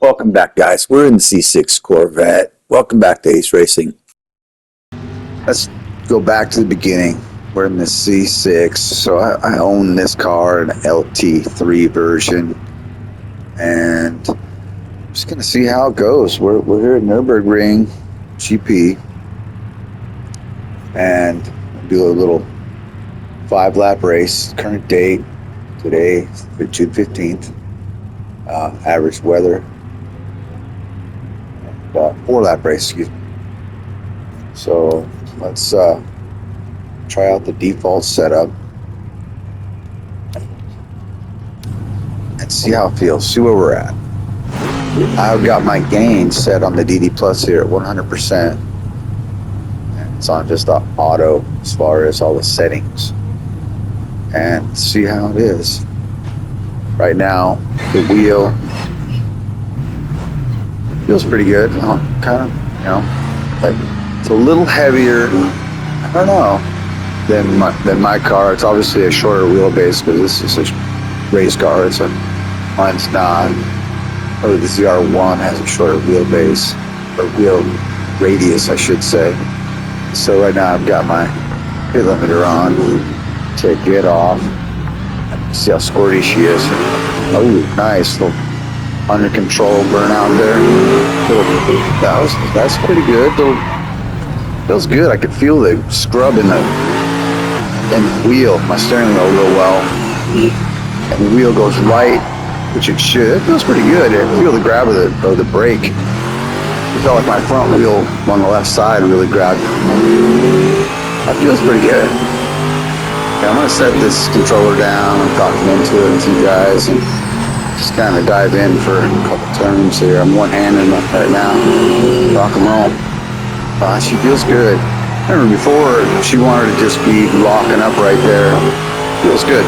Welcome back, guys. We're in the C6 Corvette. Welcome back to Ace Racing. Let's go back to the beginning. We're in the C6. So I own this car, an LT3 version. And I'm just going to see how it goes. We're here at Nurbürgring GP. And do a little 5-lap race. Current date today, June 15th. Average weather. 4-lap race, excuse me. So let's try out the default setup and see how it feels, see where we're at. I've got my gain set on the DD Plus here at 100%. And it's on just the auto as far as all the settings. And see how it is. Right now, the wheel feels pretty good, kind of, you know, like it's a little heavier, I don't know, than my car. It's obviously a shorter wheelbase because this is a race car. Mine's not. Oh, the ZR1 has a shorter wheelbase, or wheel radius, I should say. So right now I've got my speed limiter on. Take it off. See how sporty she is. Oh, nice little under control burnout there. That's pretty good. Feels good. I could feel the scrub in the wheel, my steering wheel real well. And the wheel goes right, which it should. It feels pretty good. I feel the grab of the brake. It felt like my front wheel on the left side really grabbed. That feels pretty good. Okay, I'm gonna set this controller down. I'm talking into it to you guys. And just kind of dive in for a couple turns here. I'm one-handed right now. Rock and roll. She feels good. Remember before, she wanted to just be locking up right there. Feels good.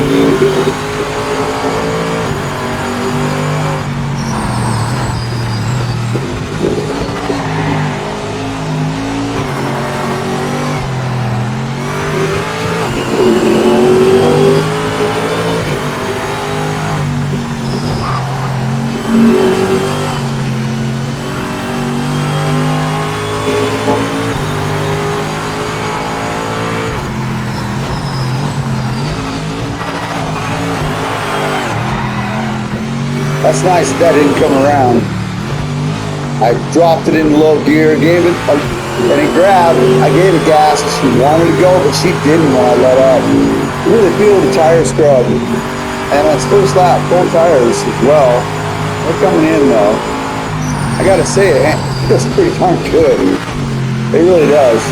That's nice that didn't come around. I dropped it in low gear, gave it, and it grabbed. I gave it gas. She wanted to go, but she didn't when I let up. You really feel the tire scrub. And that's first lap, full tires as well. They're coming in though. I gotta say it feels pretty darn good. It really does.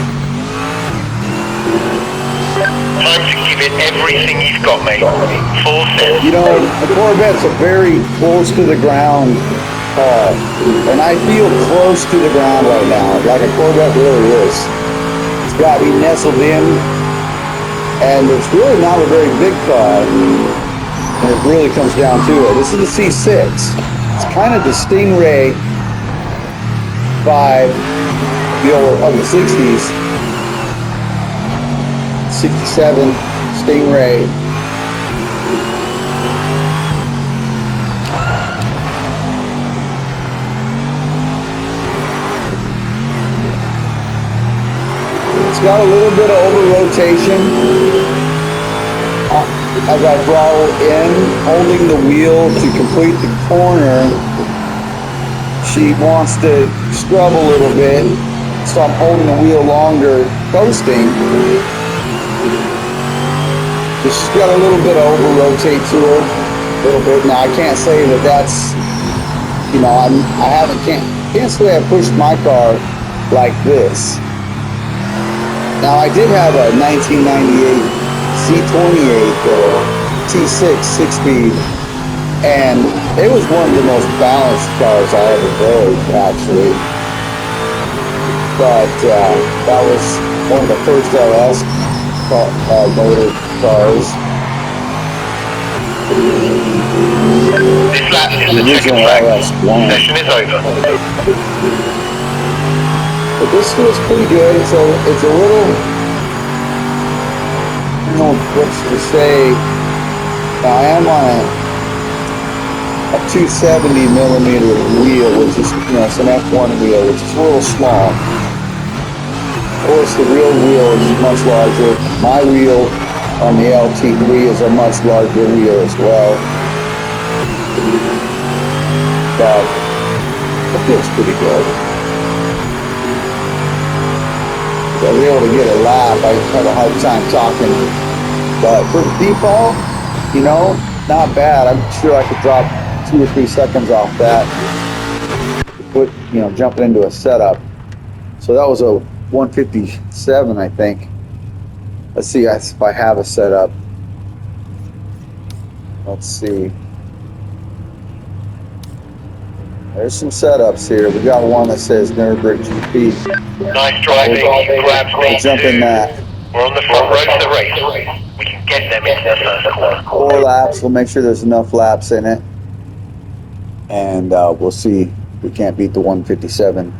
Time to give it everything you've got, mate. Full send. You know, the Corvette's a very close to the ground car, and I feel close to the ground right now, like a Corvette really is. It's got me nestled in, and it's really not a very big car when it really comes down to it. This is the C6. It's kind of the Stingray 5, the old of the 60s. 67 Stingray. It's got a little bit of over rotation as I throttle in, holding the wheel to complete the corner. She wants to scrub a little bit, so I'm holding the wheel longer, coasting. She's got a little bit of over rotate to her, a little bit. Now I can't say that that's, you know, can't say I pushed my car like this. Now I did have a 1998 C28 T6 6-speed, and it was one of the most balanced cars I ever rode, actually. But that was one of the first LS motor cars. This lap is the checker track. Session is over. But this feels pretty good. It's a little, I don't know what to say. Now I am on a 270 millimeter wheel, which is, you know, it's an F1 wheel, which is a little small. Of course, the real wheel is much larger. My wheel on the LT3 is a much larger wheel as well. But it feels pretty good. I was able to get a lap. I had a hard time talking. But for default, you know, not bad. I'm sure I could drop 2 or 3 seconds off that. Put, you know, jumping into a setup. So that was a 157, I think. Let's see if I have a setup. Let's see. There's some setups here. We got one that says Nurbürgring GP. Nice driving. Grab We'll jump in that. We're on the front row to the race. We can get them into the first corner. 4 laps. We'll make sure there's enough laps in it. And we'll see if we can't beat the 157.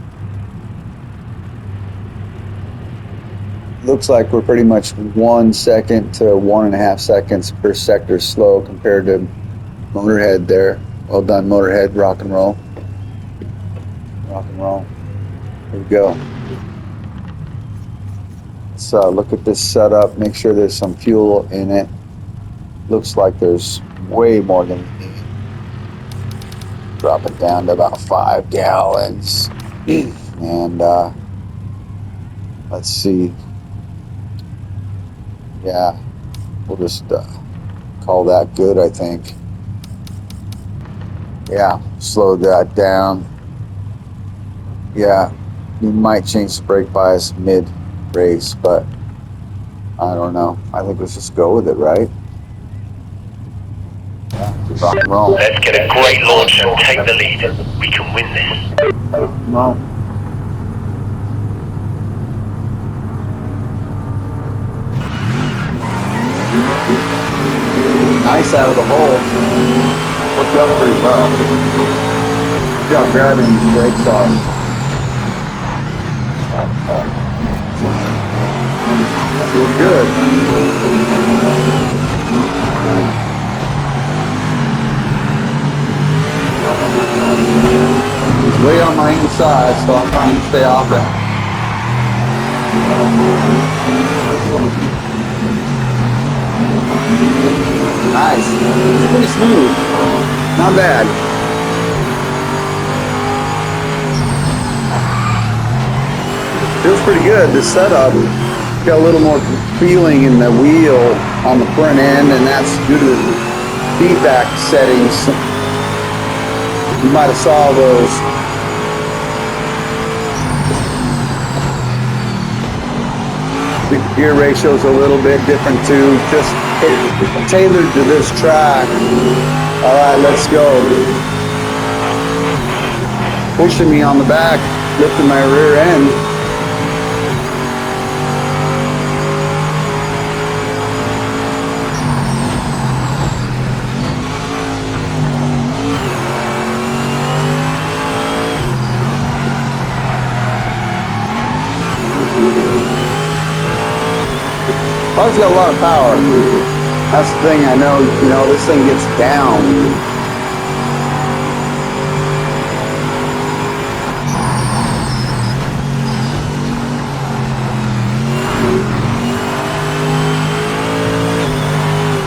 Looks like we're pretty much 1 second to 1.5 seconds per sector slow compared to Motorhead there. Well done, Motorhead. Rock and roll. Rock and roll. Here we go. Let's look at this setup. Make sure there's some fuel in it. Looks like there's way more than we need. Drop it down to about 5 gallons. And let's see. Yeah, we'll just call that good, I think. Yeah, slow that down. Yeah, you might change the brake bias mid-race, but I don't know. I think let's just go with it, right? Yeah, rock and roll. Let's get a great launch and take the lead. We can win this. No. Nice out of the hole. Worked up pretty well. Good job grabbing the brakes off. Feels good. It's way on my inside, so I'm trying to stay off it. Nice. It's pretty smooth. Not bad. Feels pretty good. This setup got a little more feeling in the wheel on the front end, and that's due to the feedback settings. You might have saw those. The gear ratio is a little bit different too, just tailored to this track. All right, let's go. Pushing me on the back, lifting my rear end. Car's got a lot of power. That's the thing I know, you know, this thing gets down.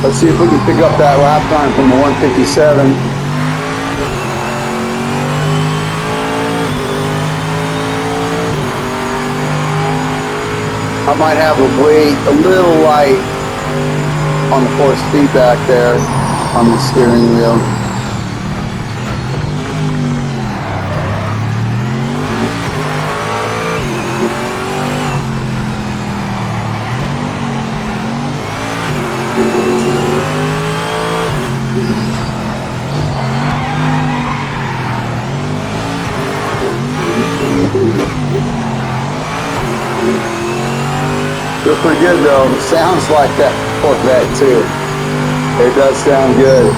Let's see if we can pick up that lap time from the 157. I might have a weight a little light on the force feedback there on the steering wheel. Feels pretty good though. It sounds like that Corvette too. It does sound good.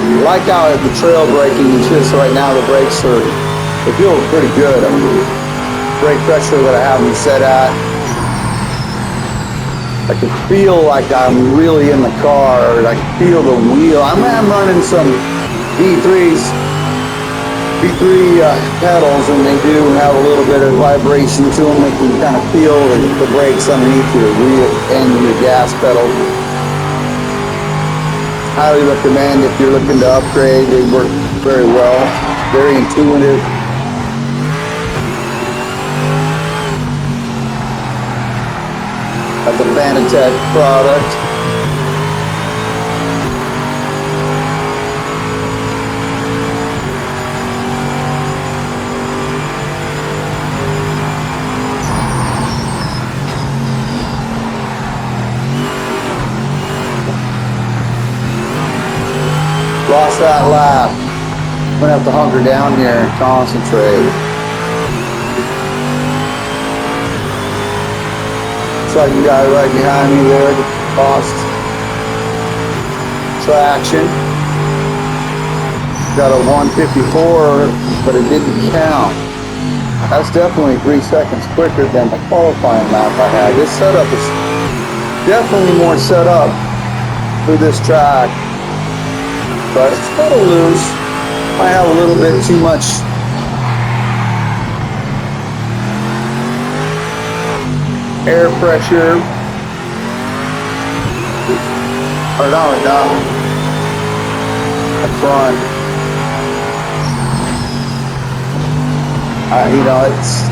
I like how the trail braking is just right now. The brakes are, they feel pretty good. I mean, brake pressure that I have them set at. I can feel like I'm really in the car. I can feel the wheel. I'm running some V3 pedals, and they do have a little bit of vibration to them. They can kind of feel the brakes underneath your wheel and your gas pedal. Highly recommend if you're looking to upgrade. They work very well, very intuitive. That's a Fanatec product. Lost that lap. I'm gonna have to hunker down here and concentrate. Like the guy right behind me there that lost traction. Got a 154, but it didn't count. That's definitely 3 seconds quicker than the qualifying lap I had. This setup is definitely more set up for this track, but it's a little loose. I have a little bit too much air pressure, or no, up front. You know, it's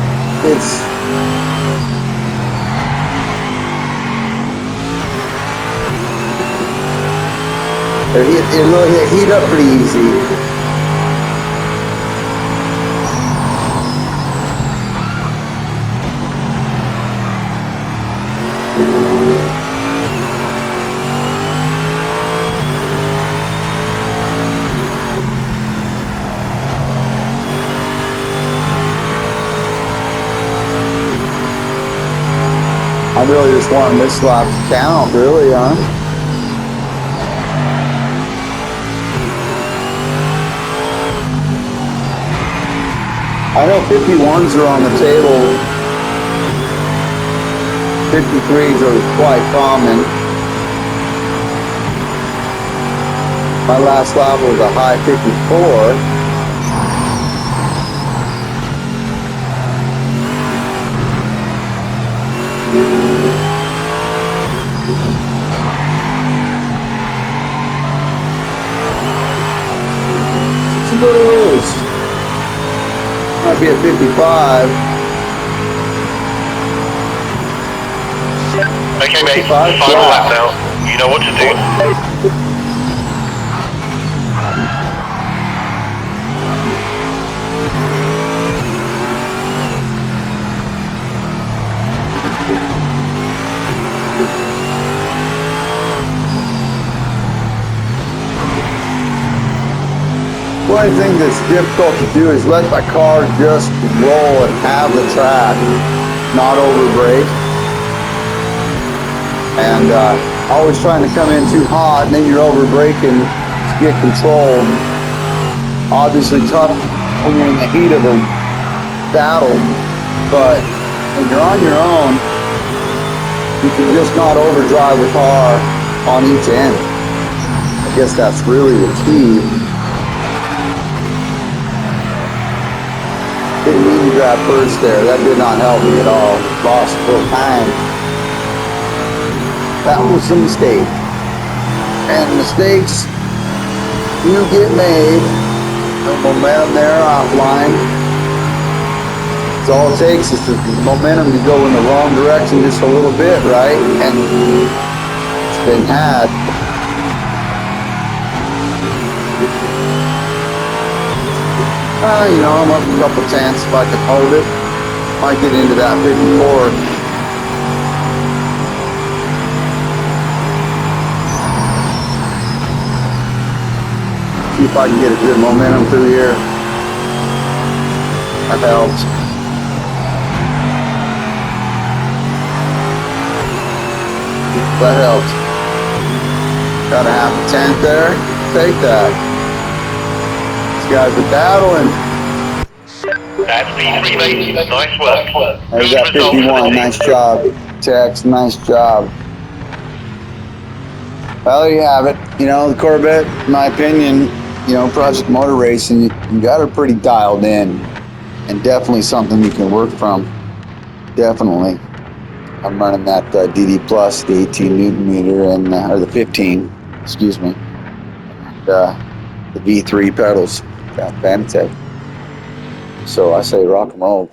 it'll heat up pretty easy. I really just want this lap to count, really, huh? I know 51s are on the table. 53s are quite common. My last lap was a high 54. It's a little loose. Might be a 55. Okay, mate. Final lap now. You know what to do. The only thing that's difficult to do is let the car just roll and have the track, not over brake. And always trying to come in too hot, and then you're over braking to get control. Obviously tough when you're in the heat of a battle, but when you're on your own, you can just not overdrive the car on each end. I guess that's really the key. Didn't mean to grab first there. That did not help me at all. Lost full time. That was a mistake. And mistakes do get made. No momentum there offline. It's all it takes is the momentum to go in the wrong direction just a little bit, right? And it's been had. You know, I'm up a couple tenths if I can hold it. Might get into that 54. See if I can get a good momentum through here. That helps. That helps. Got a half a tenth there. Take that. These guys are battling. That's P3, mate. Nice work. There's that 51. Nice job, Tex. Nice job. Well, there you have it. You know, the Corvette, in my opinion, you know, Project Motor Racing, you got her pretty dialed in, and definitely something you can work from. Definitely. I'm running that DD Plus, the 18 Newton meter, and or the 15, excuse me, and the V3 pedals, Fanatec. So I say rock and roll.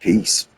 Peace.